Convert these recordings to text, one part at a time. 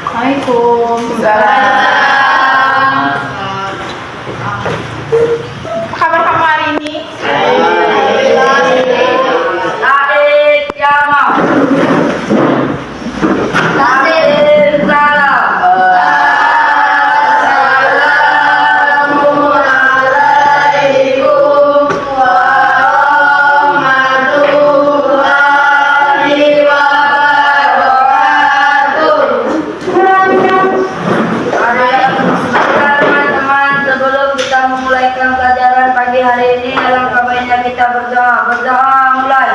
Waalaikumsalam. Apa kabar kamu hari ini? Tarik kiamat. Tarik salam. Assalamualaikum warahmatullahi wabarakatuh. Teman-teman, sebelum kita memulaikan pelajaran pagi hari ini, alangkah baiknya kita berdoa. Berdoa mulai.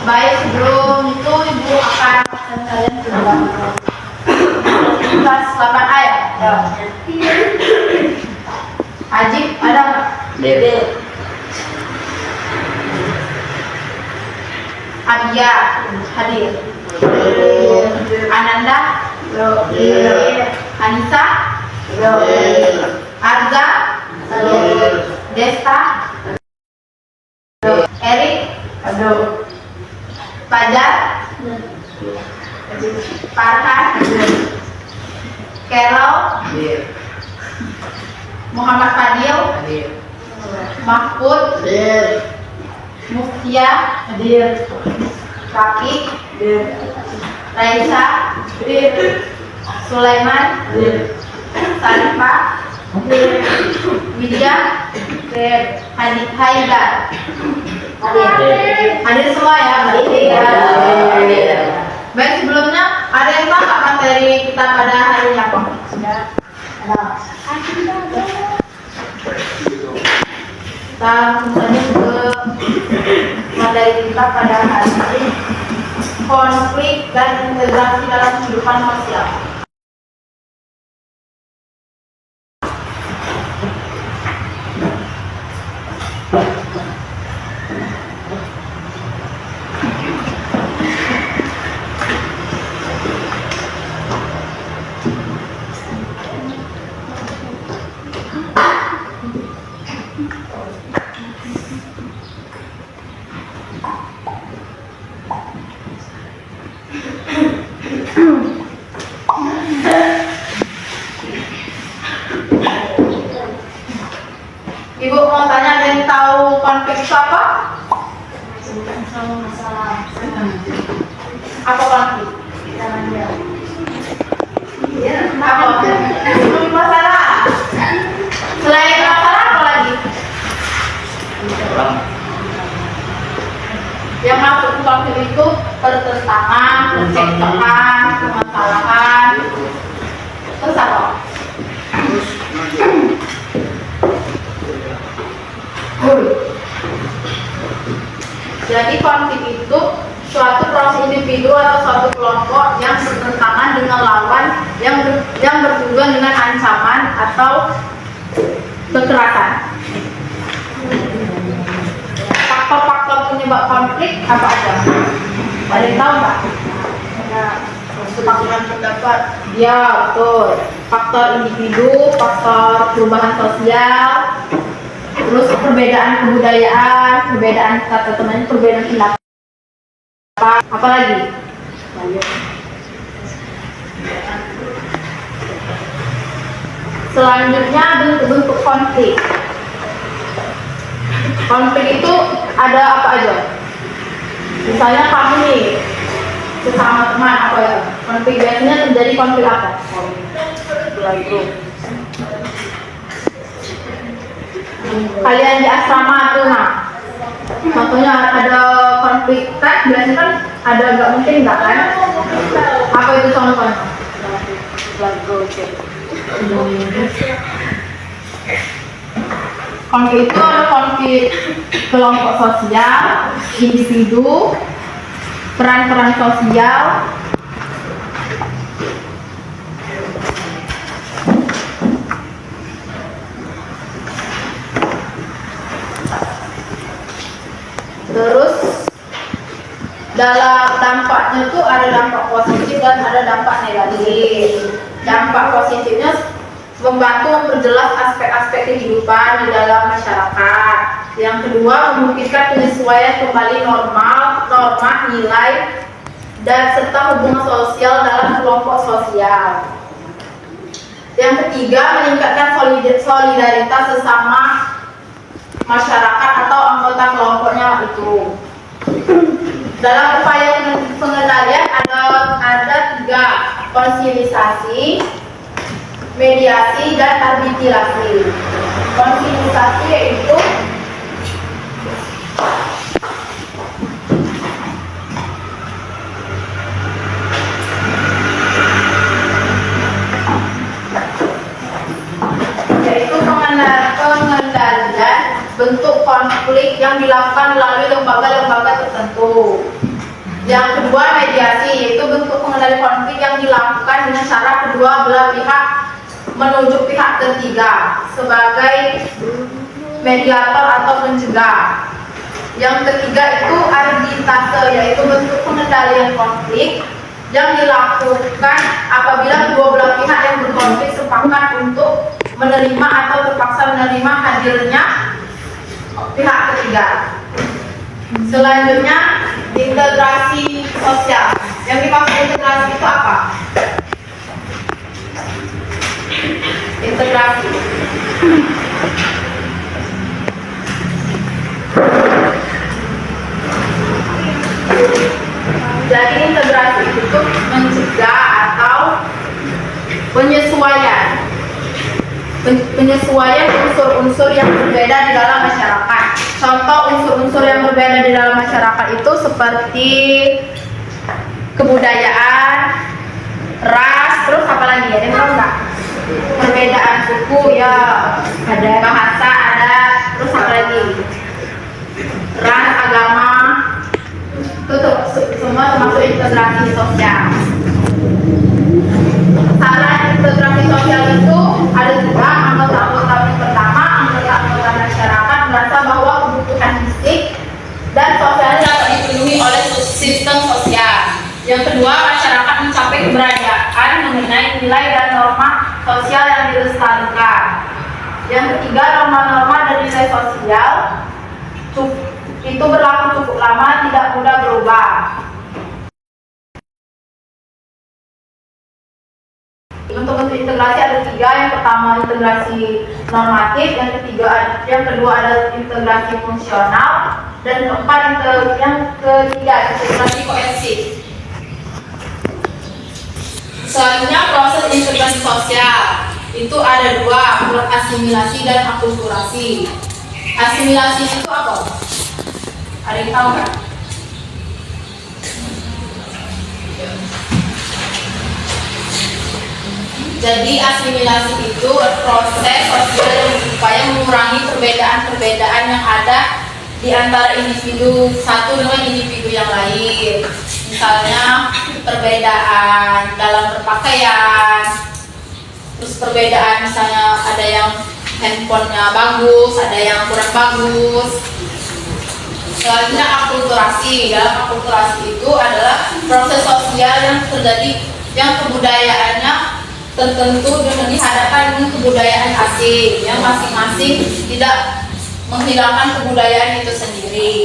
Baik, sebelum itu Ibu akan mengajarkan kalian tentang kelas 8A ya? Ajib, ada nggak? Dede. Adia, hadir. Ananda, Anissa, Arza, Desta, Erik, Fajar, Farhan, Carol, Muhammad Fadil, Mahfud, Muftia, Raki, Raisa, Sulaiman, Sarifah, Widya, Haidar. Hadir semua ya, baik, sebelumnya ada yang tahu nggak materi kita pada hari ini apa? Kita langsung saja ke materi kita pada hari ini, konflik dan integrasi dalam kehidupan sosial. Ibu mau tanya, ada yang tahu konflik itu apa? Apa konflik? Apa? Masalah. Selain masalah apa lagi? Yang masuk ke konflik itu pertentangan, percekcokan, permasalahan. Terus apa? Jadi konflik itu suatu proses individu atau suatu kelompok yang bertentangan dengan lawan yang bertujuan dengan ancaman atau kekerasan. Faktor-faktor penyebab konflik apa aja? Ada yang tahu nggak? Kesepahaman pendapat. Ya, betul. Faktor individu, faktor perubahan sosial, terus perbedaan kebudayaan, perbedaan kata teman, perbedaan pendapat. Apa lagi? Selanjutnya bentuk-bentuk konflik. Konflik itu ada apa aja? Misalnya kamu nih sesama teman apa ya? Konflik biasanya terjadi konflik apa? Lalu Kalian di asrama tuh, nah, contohnya ada konflik teks, biasanya kan ada nggak mungkin nggak kan? Apa itu contohnya? Konflik itu ada konflik kelompok sosial, individu, peran-peran sosial, terus dalam dampaknya itu ada dampak positif dan ada dampak negatif. Dampak positifnya membantu memperjelas aspek-aspek kehidupan di dalam masyarakat. Yang kedua, memungkinkan penyesuaian kembali norma, nilai, dan serta hubungan sosial dalam kelompok sosial. Yang ketiga, meningkatkan solidaritas sesama masyarakat atau anggota kelompoknya itu. Dalam upaya pengendalian ada 3: konsilisasi, mediasi, dan arbitrasi. Konsilisasi yaitu pengendalian bentuk konflik yang dilakukan melalui lembaga-lembaga tertentu. Yang kedua, mediasi, yaitu bentuk pengendalian konflik yang dilakukan dengan cara kedua belah pihak menunjuk pihak ketiga sebagai mediator atau pencegah. Yang ketiga itu arbitrase, yaitu bentuk pengendalian konflik yang dilakukan apabila kedua belah pihak yang berkonflik sepakat untuk menerima atau terpaksa menerima hadirnya pihak ketiga. Selanjutnya, integrasi sosial. Yang dimaksud integrasi itu apa? Integrasi. Jadi integrasi itu mencegah atau penyesuaian unsur-unsur yang berbeda di dalam masyarakat. Contoh unsur-unsur yang berbeda di dalam masyarakat itu seperti kebudayaan, ras, terus apa lagi ya? Ada yang tahu nggak? Perbedaan suku ya, ada bahasa, ada, terus apa lagi? Ras, agama, itu semua termasuk integrasi sosial. Saran integrasi sosial itu ada juga. Anggota-anggota yang pertama, anggota-anggota masyarakat merasa bahwa kebutuhan fisik dan sosial dapat dipenuhi oleh sistem sosial. Yang kedua, masyarakat mencapai keberadaan mengenai nilai dan norma sosial yang dilestarikan. Yang ketiga, norma-norma dan nilai sosial itu berlaku cukup lama, tidak mudah berubah. Untuk bentuk integrasi ada 3. Yang pertama integrasi normatif, yang kedua ada integrasi fungsional, dan yang ketiga integrasi koersif. Selanjutnya proses integrasi sosial itu ada 2: asimilasi dan akulturasi. Asimilasi itu apa? Ada yang tahu nggak? Jadi asimilasi itu proses sosial yang berupaya mengurangi perbedaan-perbedaan yang ada di antara individu satu dengan individu yang lain. Misalnya perbedaan dalam berpakaian, terus perbedaan misalnya ada yang handphonenya bagus, ada yang kurang bagus. Selanjutnya akulturasi. Dalam akulturasi itu adalah proses sosial yang terjadi yang kebudayaannya tertentu dengan dihadapkan dengan kebudayaan asing yang masing-masing tidak menghilangkan kebudayaan itu sendiri.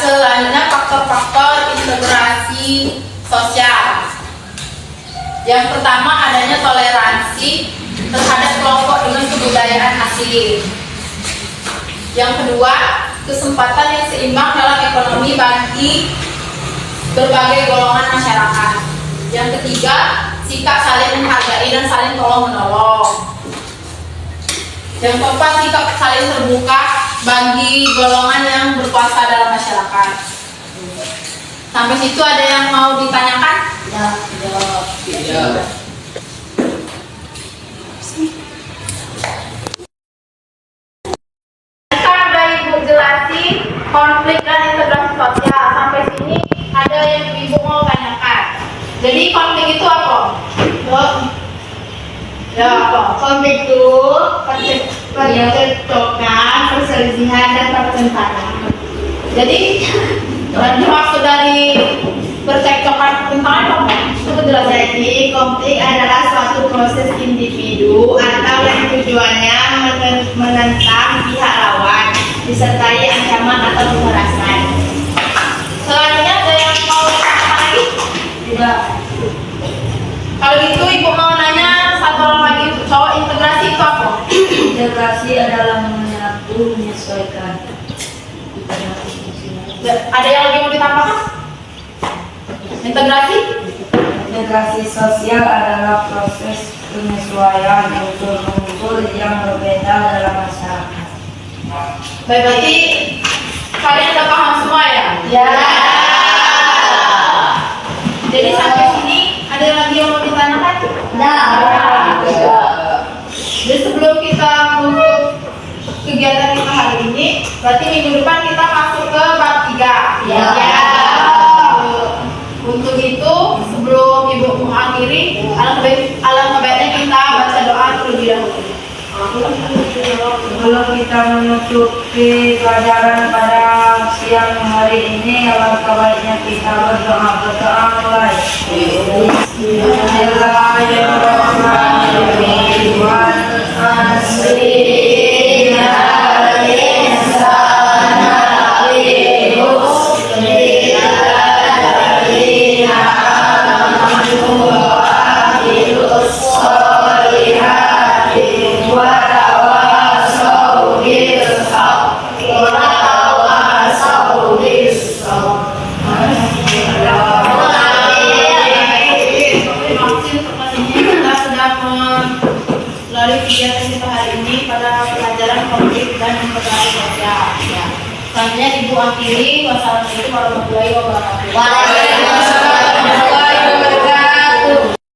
Selanjutnya faktor-faktor integrasi sosial. Yang pertama adanya toleransi terhadap kelompok dengan kebudayaan asing. Yang kedua, kesempatan yang seimbang dalam ekonomi bagi berbagai golongan masyarakat. Yang ketiga, sikap saling menghargai dan saling tolong-menolong. Yang keempat, sikap saling terbuka bagi golongan yang berkuasa dalam masyarakat. Sampai situ ada yang mau ditanyakan? Ya. Kan udah Ibu jelasin konflik dan integrasi sosial. Sampai sini ada yang Ibu mau tanyakan. Jadi konflik itu apa? Ya apa? Konflik itu percekcokan, perselisihan, dan pertentangan. Jadi maksud dari percekcokan pertentangan apa? Coba jelasin. Jadi konflik adalah suatu proses individu atau yang tujuannya menentang pihak lawan, disertai ancaman atau kekerasan. Selanjutnya ada yang mau tanyakan lagi? Tidak. Kalau gitu Ibu mau nanya satu orang lagi, cowok integrasi itu apa? Integrasi adalah menyatu, menyesuaikan. Ada yang lagi mau ditambahkan? Integrasi? Integrasi sosial adalah proses penyesuaian unsur-unsur yang berbeda dalam masyarakat. Baik, berarti kalian udah paham semua ya? Ya. Jadi sampai sini ada lagi yang mau ditanyakan? Nah. Jadi sebelum kita menutup kegiatan kita hari ini, berarti minggu depan kita masuk ke bab 3. Ya. Untuk itu, sebelum Ibu mengakhiri, alangkah baiknya kita baca doa terlebih dahulu. Sebelum kita menutupi pelajaran pada siang hari ini, alangkah baiknya kita berdoa mulai. Kita sudah melalui kegiatan kita hari ini pada pelajaran konflik dan integrasi sosial. Ya. Selanjutnya Ibu akhiri. Wassalamualaikum warahmatullahi wabarakatuh. Waalaikumsalam.